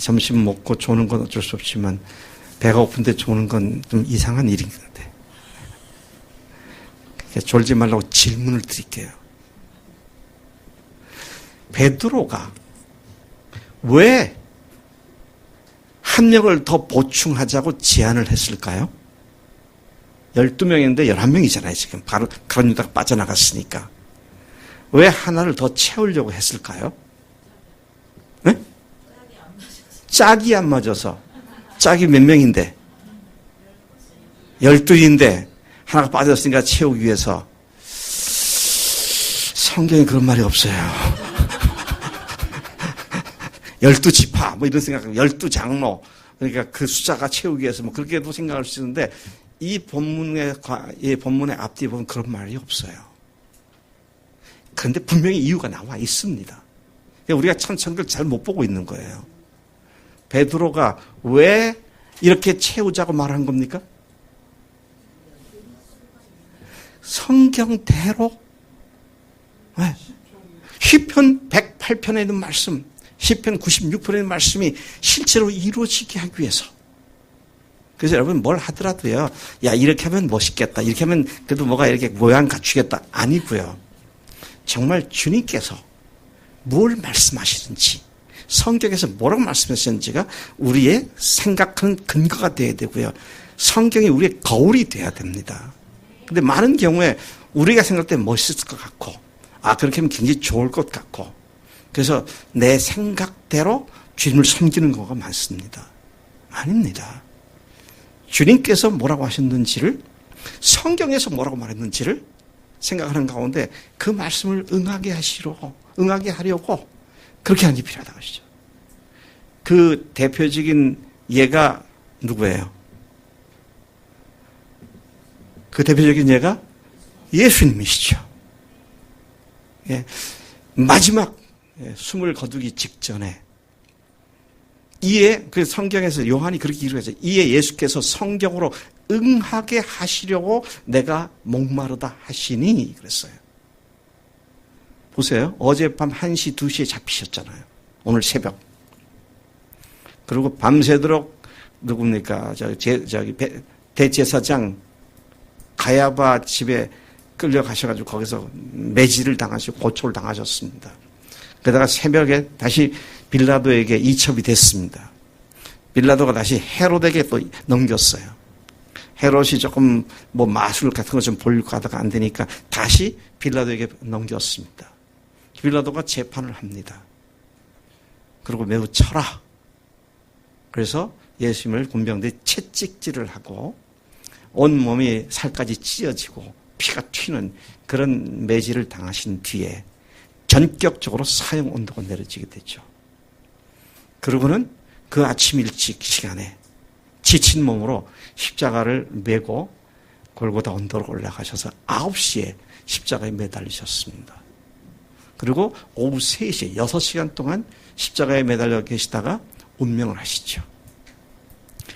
점심 먹고 조는 건 어쩔 수 없지만 배가 고픈데 조는 건 좀 이상한 일인 것 같아요. 졸지 말라고 질문을 드릴게요. 베드로가 왜 한 명을 더 보충하자고 제안을 했을까요? 12명인데 11명이잖아요. 지금 바로 가룟 유다가 빠져나갔으니까. 왜 하나를 더 채우려고 했을까요? 네? 짝이 안 맞아서. 짝이 몇 명인데? 12인데 하나가 빠졌으니까 채우기 위해서. 성경에 그런 말이 없어요. 12지파 뭐 이런 생각, 12장로, 그러니까 그 숫자가 채우기 위해서 뭐 그렇게도 생각할 수 있는데 이 본문의 앞뒤에 보면 그런 말이 없어요. 그런데 분명히 이유가 나와 있습니다. 우리가 참 성경을 잘 못 보고 있는 거예요. 베드로가 왜 이렇게 채우자고 말한 겁니까? 성경대로 왜? 시편 108편에 있는 말씀, 시편 96편에 있는 말씀이 실제로 이루어지게 하기 위해서. 그래서 여러분 뭘 하더라도요. 야, 이렇게 하면 멋있겠다. 이렇게 하면 그래도 뭐가 이렇게 모양 갖추겠다. 아니고요. 정말 주님께서 뭘 말씀하시는지, 성경에서 뭐라고 말씀하시는지가 우리의 생각하는 근거가 되어야 되고요. 성경이 우리의 거울이 되어야 됩니다. 근데 많은 경우에 우리가 생각할 때 멋있을 것 같고, 그렇게 하면 굉장히 좋을 것 같고, 그래서 내 생각대로 주님을 섬기는 경우가 많습니다. 아닙니다. 주님께서 뭐라고 하셨는지를, 성경에서 뭐라고 말했는지를 생각하는 가운데 그 말씀을 응하게 하려고 그렇게 하는 게 필요하다고 하시죠. 그 대표적인 예가 누구예요? 그 대표적인 예가 예수님이시죠. 예. 마지막 숨을 거두기 직전에 이에 그 성경에서 요한이 그렇게 기록했어요. 이에 예수께서 성경으로 응하게 하시려고 내가 목마르다 하시니 그랬어요. 보세요. 어젯밤 1시, 2시에 잡히셨잖아요. 오늘 새벽. 그리고 밤새도록 누굽니까? 대제사장 가야바 집에 끌려가셔가지고 거기서 매질을 당하시고 고초를 당하셨습니다. 그러다가 새벽에 다시 빌라도에게 이첩이 됐습니다. 빌라도가 다시 헤롯에게 또 넘겼어요. 헤롯이 조금 뭐 마술 같은 거 좀 보려고 하다가 안 되니까 다시 빌라도에게 넘겼습니다. 빌라도가 재판을 합니다. 그리고 매우 쳐라. 그래서 예수님을 군병들이 채찍질을 하고 온몸이 살까지 찢어지고 피가 튀는 그런 매질을 당하신 뒤에 전격적으로 사형 온도가 내려지게 되죠. 그러고는 그 아침 일찍 시간에 지친 몸으로 십자가를 메고 골고다 언덕으로 올라가셔서 9시에 십자가에 매달리셨습니다. 그리고 오후 3시에 6시간 동안 십자가에 매달려 계시다가 운명을 하시죠.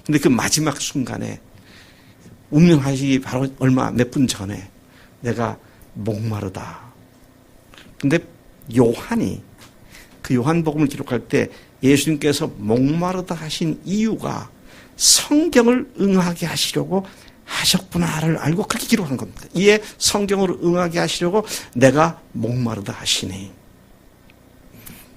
근데 그 마지막 순간에 운명하시기 바로 몇 분 전에 내가 목마르다. 근데 요한이 그 요한복음을 기록할 때 예수님께서 목마르다 하신 이유가 성경을 응하게 하시려고 하셨구나를 알고 그렇게 기록한 겁니다. 이에 성경으로 응하게 하시려고 내가 목마르다 하시니.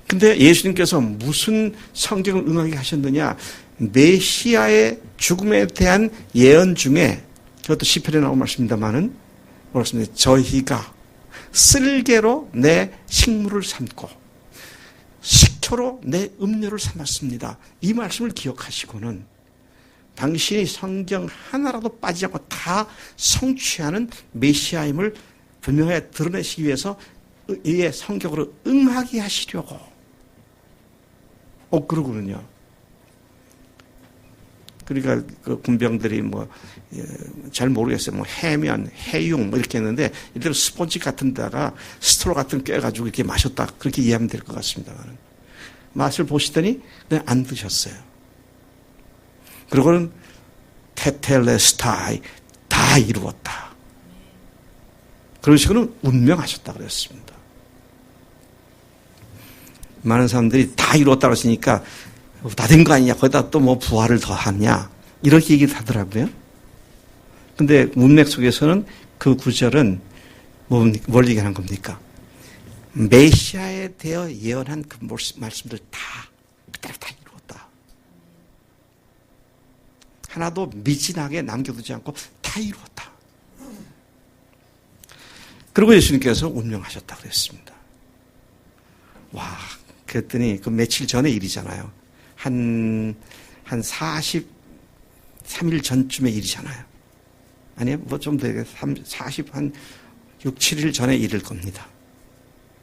근데 예수님께서 무슨 성경을 응하게 하셨느냐? 메시아의 죽음에 대한 예언 중에 그것도 시편에 나온 말씀입니다만은 그렇습니다. 저희가 쓸개로 내 식물을 삼고 식초로 내 음료를 삼았습니다. 이 말씀을 기억하시고는 당신이 성경 하나라도 빠지지 않고 다 성취하는 메시아임을 분명하게 드러내시기 위해서 이에 성경으로 응하게 하시려고 그러거든요. 그러니까 그 군병들이 잘 모르겠어요. 해면, 해융 이렇게 했는데 이대로 스폰지 같은 데다가 스트로 같은 거 껴가지고 이렇게 마셨다. 그렇게 이해하면 될 것 같습니다만. 맛을 보시더니 그냥 안 드셨어요. 그리고는 테텔레스타이 다 이루었다. 그런 식으로 운명하셨다 그랬습니다. 많은 사람들이 다 이루었다고 했으니까 다 된 거 아니냐. 거기다 또 부활을 더 하냐. 이렇게 얘기를 하더라고요. 근데 문맥 속에서는 그 구절은 뭘 얘기하는 겁니까? 메시아에 대해 예언한 그 말씀들 다 그대로 다 이루었다. 하나도 미진하게 남겨두지 않고 다 이루었다. 그리고 예수님께서 운명하셨다 그랬습니다. 와, 그랬더니 그 며칠 전의 일이잖아요. 한 43일 전쯤의 일이잖아요. 아니요, 좀 되게 40, 한 6, 7일 전의 일일 겁니다.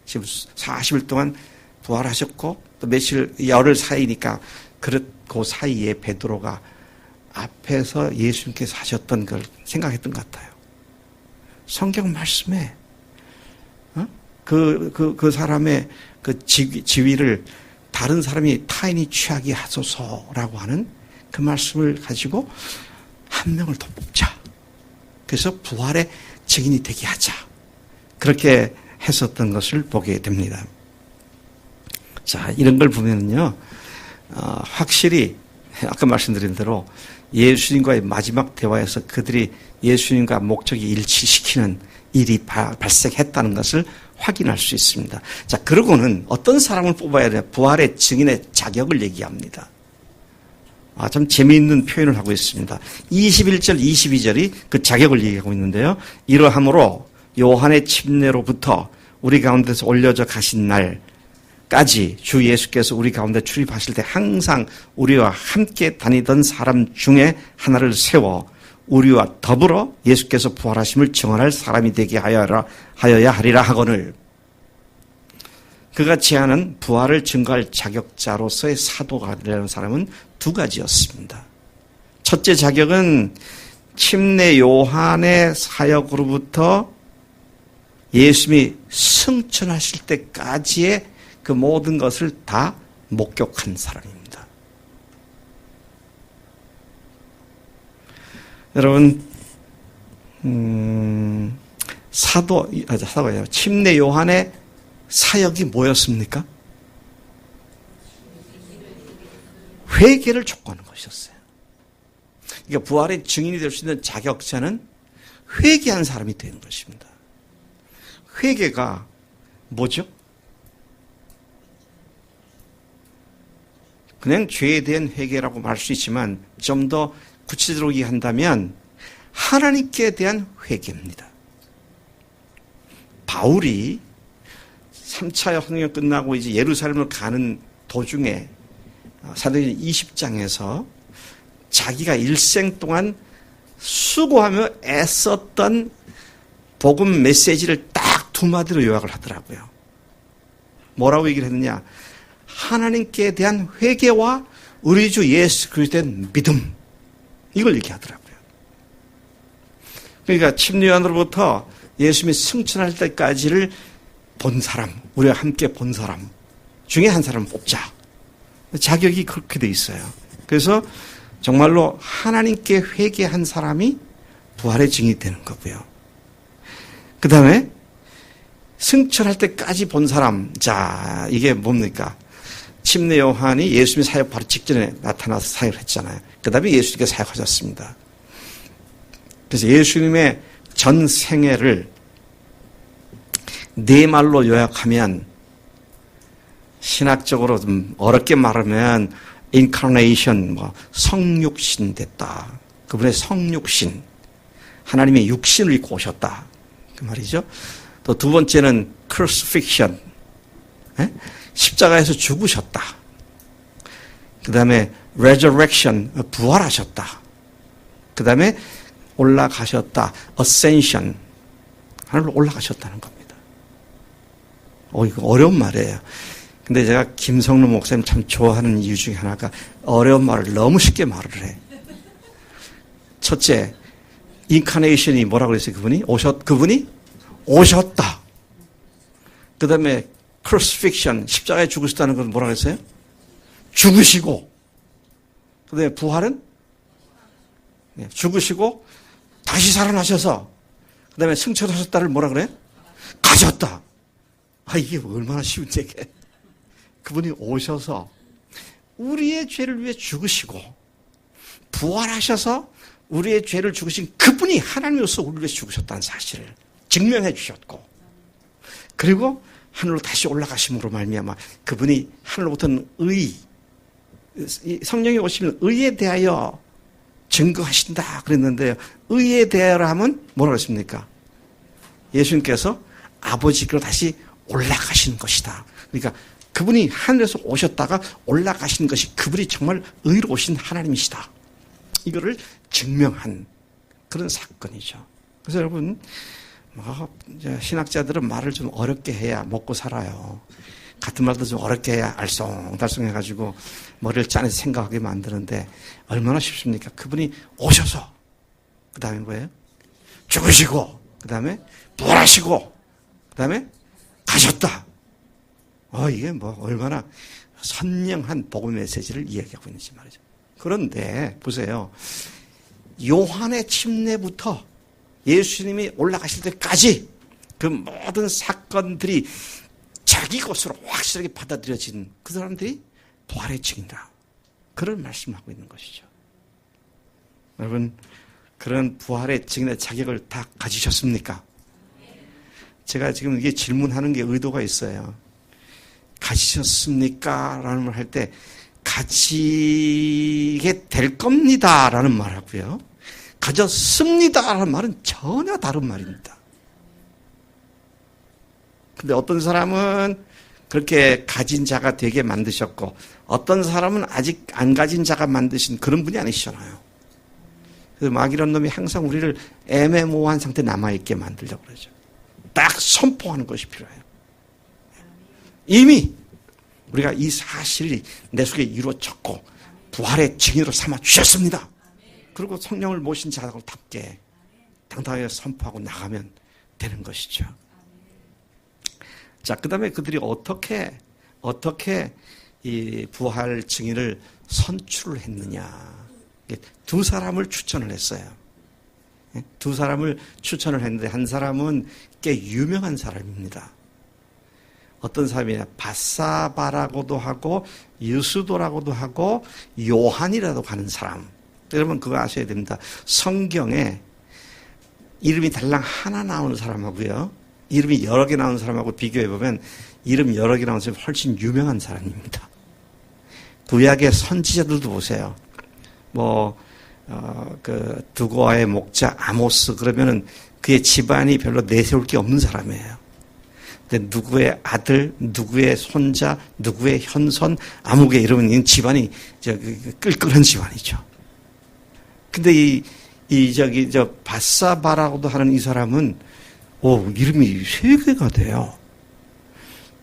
지금 40일 동안 부활하셨고, 또 며칠, 열흘 사이니까, 그 사이에 베드로가 앞에서 예수님께서 하셨던 걸 생각했던 것 같아요. 성경 말씀에, 그 사람의 그 지위를 다른 사람이 타인이 취하게 하소서라고 하는 그 말씀을 가지고 한 명을 더 뽑자. 그래서 부활의 증인이 되게 하자. 그렇게 했었던 것을 보게 됩니다. 자, 이런 걸 보면요, 확실히 아까 말씀드린 대로 예수님과의 마지막 대화에서 그들이 예수님과 목적이 일치시키는 일이 발생했다는 것을 확인할 수 있습니다. 자, 그러고는 어떤 사람을 뽑아야 되냐? 부활의 증인의 자격을 얘기합니다. 좀 재미있는 표현을 하고 있습니다. 21절, 22절이 그 자격을 얘기하고 있는데요. 이러함으로 요한의 침례로부터 우리 가운데서 올려져 가신 날까지 주 예수께서 우리 가운데 출입하실 때 항상 우리와 함께 다니던 사람 중에 하나를 세워 우리와 더불어 예수께서 부활하심을 증언할 사람이 되게 하여야 하리라 하거늘. 그가 제안한 부활을 증거할 자격자로서의 사도가 되려는 사람은 두 가지였습니다. 첫째 자격은 침례 요한의 사역으로부터 예수님이 승천하실 때까지의 그 모든 것을 다 목격한 사람입니다. 여러분, 사도가 아니라 침례 요한의 사역이 뭐였습니까? 회개를 촉구하는 것이었어요. 그러니까 부활의 증인이 될 수 있는 자격자는 회개한 사람이 되는 것입니다. 회개가 뭐죠? 그냥 죄에 대한 회개라고 말할 수 있지만 좀 더 구체적으로 얘기한다면 하나님께 대한 회개입니다. 바울이 3차 혁명 끝나고 이제 예루살렘을 가는 도중에 사도행전 20장에서 자기가 일생 동안 수고하며 애썼던 복음 메시지를 딱 두 마디로 요약을 하더라고요. 뭐라고 얘기를 했느냐? 하나님께 대한 회개와 우리 주 예수 그리스도에 대한 믿음. 이걸 얘기하더라고요. 그러니까 침례요한으로부터 예수님이 승천할 때까지를 본 사람, 우리가 함께 본 사람 중에 한 사람을 뽑자. 자격이 그렇게 돼 있어요. 그래서 정말로 하나님께 회개한 사람이 부활의 증인이 되는 거고요. 그 다음에 승천할 때까지 본 사람. 자, 이게 뭡니까? 침례 요한이 예수님의 사역 바로 직전에 나타나서 사역을 했잖아요. 그 다음에 예수님께서 사역하셨습니다. 그래서 예수님의 전 생애를 네 말로 요약하면 신학적으로 좀 어렵게 말하면 incarnation, 성육신 됐다. 그분의 성육신, 하나님의 육신을 입고 오셨다. 그 말이죠. 또 두 번째는 crucifixion, 십자가에서 죽으셨다. 그 다음에 resurrection, 부활하셨다. 그 다음에 올라가셨다. ascension, 하늘로 올라가셨다는 겁니다. 이거 어려운 말이에요. 근데 제가 김성로 목사님 참 좋아하는 이유 중에 하나가 어려운 말을 너무 쉽게 말을 해. 첫째, 인카네이션이 뭐라고 그랬어요? 그분이 오셨다. 그 다음에 크루시픽션, 십자가에 죽으셨다는 건 뭐라고 했어요? 죽으시고. 그 다음에 부활은? 죽으시고 다시 살아나셔서 그 다음에 승천하셨다를 뭐라 그래? 가졌다. 이게 얼마나 쉬운 얘기예요. 그분이 오셔서 우리의 죄를 위해 죽으시고 부활하셔서 우리의 죄를 죽으신 그분이 하나님으로서 우리를 위해 죽으셨다는 사실을 증명해 주셨고, 그리고 하늘로 다시 올라가심으로 말미암아 그분이 하늘로부터는 성령이 오시면 의에 대하여 증거하신다 그랬는데요. 의에 대하여 하면 뭐라고 했습니까? 예수님께서 아버지께로 다시 올라가시는 것이다. 그러니까 그분이 하늘에서 오셨다가 올라가신 것이 그분이 정말 의로우신 하나님이시다. 이거를 증명한 그런 사건이죠. 그래서 여러분, 신학자들은 말을 좀 어렵게 해야 먹고 살아요. 같은 말도 좀 어렵게 해야 알쏭달쏭해가지고 머리를 짜내서 생각하게 만드는데 얼마나 쉽습니까? 그분이 오셔서 그 다음에 뭐예요? 죽으시고 그 다음에 부활하시고 그 다음에 가셨다. 이게 뭐 얼마나 선명한 복음 메시지를 이야기하고 있는지 말이죠. 그런데 보세요. 요한의 침례부터 예수님이 올라가실 때까지 그 모든 사건들이 자기 것으로 확실하게 받아들여진 그 사람들이 부활의 증인이다. 그런 말씀을 하고 있는 것이죠. 여러분, 그런 부활의 증인의 자격을 다 가지셨습니까? 제가 지금 이게 질문하는 게 의도가 있어요. 가지셨습니까? 라는 말 할 때 가지게 될 겁니다. 라는 말 하고요. 가졌습니다. 라는 말은 전혀 다른 말입니다. 근데 어떤 사람은 그렇게 가진 자가 되게 만드셨고 어떤 사람은 아직 안 가진 자가 만드신 그런 분이 아니시잖아요. 그래서 마귀라는 놈이 항상 우리를 애매모호한 상태에 남아있게 만들려고 그러죠. 딱 선포하는 것이 필요해요. 이미 우리가 이 사실이 내 속에 이루어졌고 부활의 증인으로 삼아 주셨습니다. 그리고 성령을 모신 자들답게 당당하게 선포하고 나가면 되는 것이죠. 자, 그 다음에 그들이 어떻게 이 부활 증인을 선출을 했느냐. 두 사람을 추천을 했어요. 두 사람을 추천을 했는데 한 사람은 꽤 유명한 사람입니다. 어떤 사람이냐. 바사바라고도 하고 유수도라고도 하고 요한이라도 하는 사람. 여러분 그거 아셔야 됩니다. 성경에 이름이 달랑 하나 나오는 사람하고요. 이름이 여러 개 나오는 사람하고 비교해보면 이름 여러 개 나오는 사람이 훨씬 유명한 사람입니다. 구약의 선지자들도 보세요. 그 두고아의 목자 아모스 그러면은 그의 집안이 별로 내세울 게 없는 사람이에요. 근데 누구의 아들, 누구의 손자, 누구의 현손, 아무개 이러면 집안이 끌끌한 집안이죠. 근데 바사바라고도 하는 이 사람은 이름이 세 개가 돼요.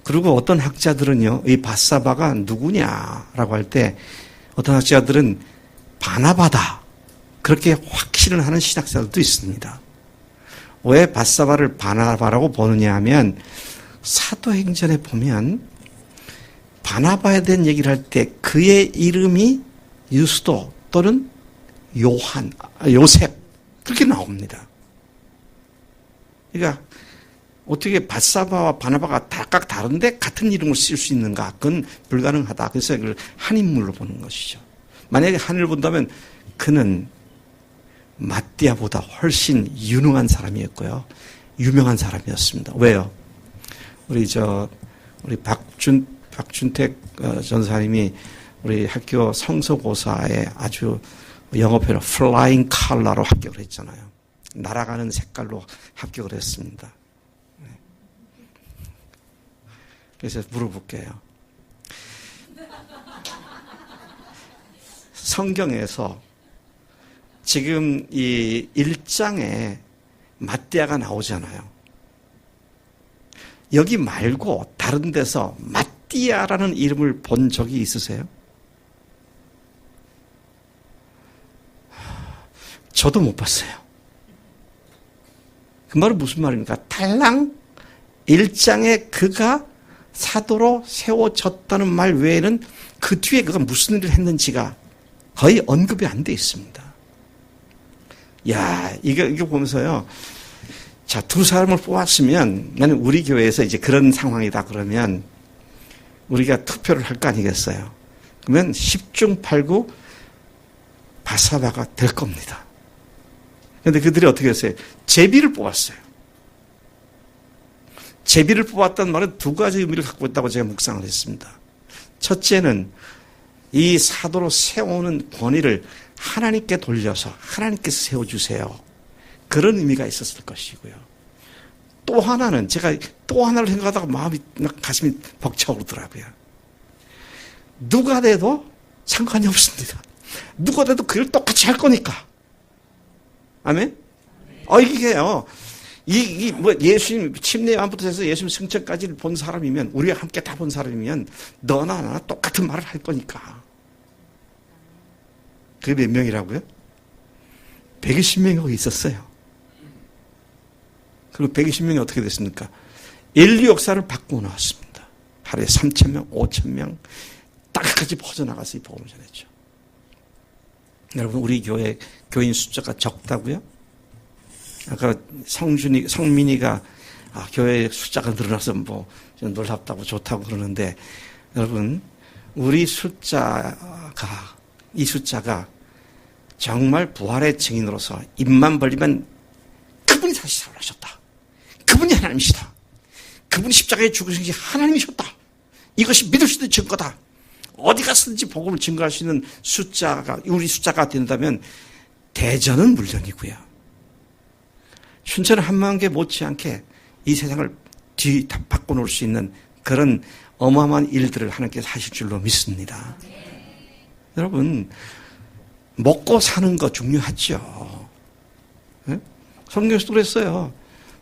그리고 어떤 학자들은요, 이 바사바가 누구냐라고 할 때 어떤 학자들은 바나바다. 그렇게 확신을 하는 신학자들도 있습니다. 왜 바사바를 바나바라고 보느냐 하면 사도행전에 보면 바나바에 대한 얘기를 할 때 그의 이름이 유스도 또는 요셉 그렇게 나옵니다. 그러니까 어떻게 바사바와 바나바가 각각 다른데 같은 이름을 쓸 수 있는가? 그건 불가능하다. 그래서 이걸 한 인물로 보는 것이죠. 만약에 한을 본다면 그는 마띠아보다 훨씬 유능한 사람이었고요. 유명한 사람이었습니다. 왜요? 우리 박준택 전사님이 우리 학교 성서고사에 아주 영어 표현 플라잉 칼라로 합격을 했잖아요. 날아가는 색깔로 합격을 했습니다. 그래서 물어볼게요. 성경에서 지금 이 1장에 마띠아가 나오잖아요. 여기 말고 다른 데서 마띠아라는 이름을 본 적이 있으세요? 저도 못 봤어요. 그 말은 무슨 말입니까? 달랑 1장에 그가 사도로 세워졌다는 말 외에는 그 뒤에 그가 무슨 일을 했는지가 거의 언급이 안 돼 있습니다. 야, 이거 보면서요. 자, 두 사람을 뽑았으면 나는 우리 교회에서 이제 그런 상황이다 그러면 우리가 투표를 할 거 아니겠어요? 그러면 10중 8구 바사바가 될 겁니다. 그런데 그들이 어떻게 했어요? 제비를 뽑았어요. 제비를 뽑았다는 말은 두 가지 의미를 갖고 있다고 제가 묵상을 했습니다. 첫째는 이 사도로 세우는 권위를 하나님께 돌려서 하나님께서 세워주세요. 그런 의미가 있었을 것이고요. 또 하나는 제가 또 하나를 생각하다가 마음이 가슴이 벅차오르더라고요. 누가 돼도 상관이 없습니다. 누가 돼도 그걸 똑같이 할 거니까. 아멘? 이게요. 뭐 예수님 침례안부터 해서 예수님 승천까지를 본 사람이면 우리가 함께 다 본 사람이면 너나 나나 똑같은 말을 할 거니까. 그게 몇 명이라고요? 120명이 거기 있었어요. 그리고 120명이 어떻게 됐습니까? 인류 역사를 바꾸어 나왔습니다. 하루에 3,000명, 5,000명 땅까지 퍼져나가서 이 복음을 전했죠. 여러분 우리 교인 숫자가 적다고요? 아까 성민이가 교회 숫자가 늘어나서 뭐 놀랍다고 좋다고 그러는데 여러분 우리 이 숫자가 정말 부활의 증인으로서 입만 벌리면 그분이 다시 살아나셨다. 그분이 하나님이시다. 그분이 십자가에 죽으신 게 하나님이셨다. 이것이 믿을 수 있는 증거다. 어디 가서든지 복음을 증거할 수 있는 우리 숫자가 된다면 대전은 물론이고요. 춘천은 10,000개 못지않게 이 세상을 바꿔놓을 수 있는 그런 어마어마한 일들을 하나님께서 하실 줄로 믿습니다. 여러분 먹고 사는 거 중요하죠. 네? 성경에서도 그랬어요.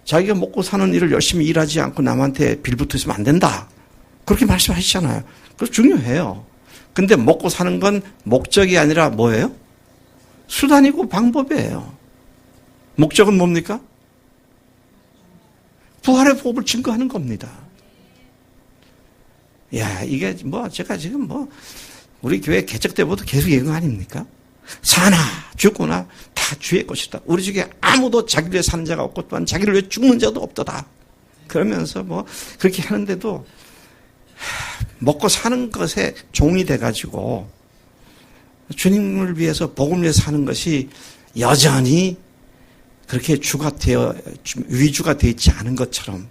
자기가 먹고 사는 일을 열심히 일하지 않고 남한테 빌붙어 있으면 안 된다. 그렇게 말씀하시잖아요. 그래서 중요해요. 근데 먹고 사는 건 목적이 아니라 뭐예요? 수단이고 방법이에요. 목적은 뭡니까? 부활의 복음을 증거하는 겁니다. 야, 이게 제가 지금 우리 교회 개척 때부터 계속 얘기한 거 아닙니까? 사나 죽거나 다 주의 것이다. 우리 중에 아무도 자기를 위해 사는 자가 없고 또한 자기를 위해 죽는 자도 없도다. 그러면서 그렇게 하는데도 먹고 사는 것에 종이 돼가지고 주님을 위해서 복음을 위해 사는 것이 여전히 그렇게 위주가 되어 있지 않은 것처럼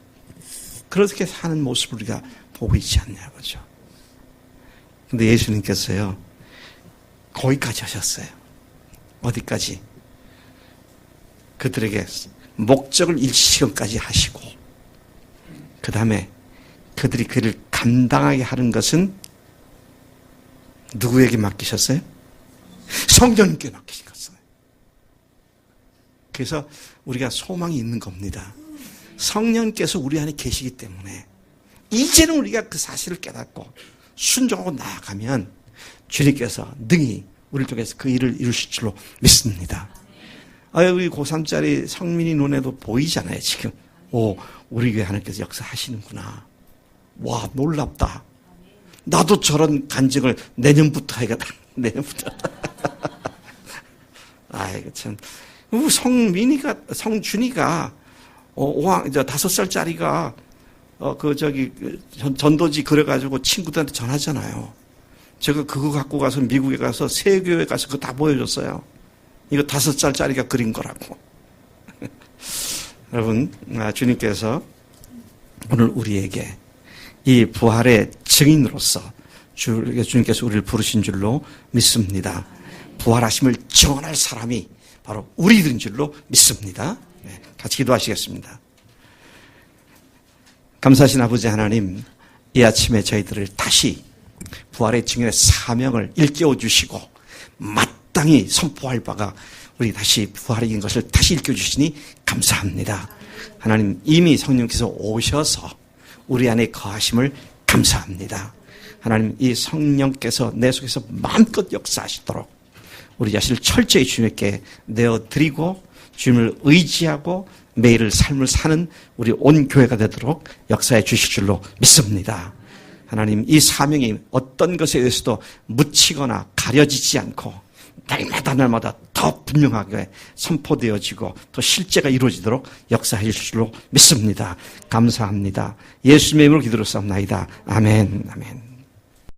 그렇게 사는 모습을 우리가 보고 있지 않냐고죠. 근데 예수님께서요 거기까지 하셨어요. 어디까지? 그들에게 목적을 일시금까지 하시고 그 다음에 그들이 그를 감당하게 하는 것은 누구에게 맡기셨어요? 성령님께 맡기신 것이에요. 그래서 우리가 소망이 있는 겁니다. 성령께서 우리 안에 계시기 때문에 이제는 우리가 그 사실을 깨닫고 순종하고 나아가면 주님께서 능히 우리를 통해서 그 일을 이루실 줄로 믿습니다. 우리 고3짜리 성민이 눈에도 보이잖아요, 지금. 우리 교회 하나님께서 역사하시는구나. 와, 놀랍다. 나도 저런 간증을 내년부터 해야겠다. 내년부터. 아이고, 참. 성준이가, 5살짜리가, 전도지 그래가지고 친구들한테 전하잖아요. 제가 그거 갖고 가서 미국에 가서 세교회 가서 그거 다 보여줬어요. 이거 5살짜리가 그린 거라고. 여러분, 주님께서 오늘 우리에게 이 부활의 증인으로서 주님께서 우리를 부르신 줄로 믿습니다. 부활하심을 증언할 사람이 바로 우리들인 줄로 믿습니다. 네, 같이 기도하시겠습니다. 감사하신 아버지 하나님, 이 아침에 저희들을 다시 부활의 증인의 사명을 일깨워 주시고 마땅히 선포할 바가 우리 다시 부활인 것을 다시 일깨워 주시니 감사합니다. 하나님, 이미 성령께서 오셔서 우리 안에 거하심을 감사합니다. 하나님, 이 성령께서 내 속에서 마음껏 역사하시도록 우리 자신을 철저히 주님께 내어드리고 주님을 의지하고 매일을 삶을 사는 우리 온 교회가 되도록 역사해 주실 줄로 믿습니다. 하나님, 이 사명이 어떤 것에 의해서도 묻히거나 가려지지 않고 날마다 더 분명하게 선포되어지고 또 실제가 이루어지도록 역사해 주실 줄로 믿습니다. 감사합니다. 예수님의 이름으로 기도로 싸움나이다. 아멘. 아멘.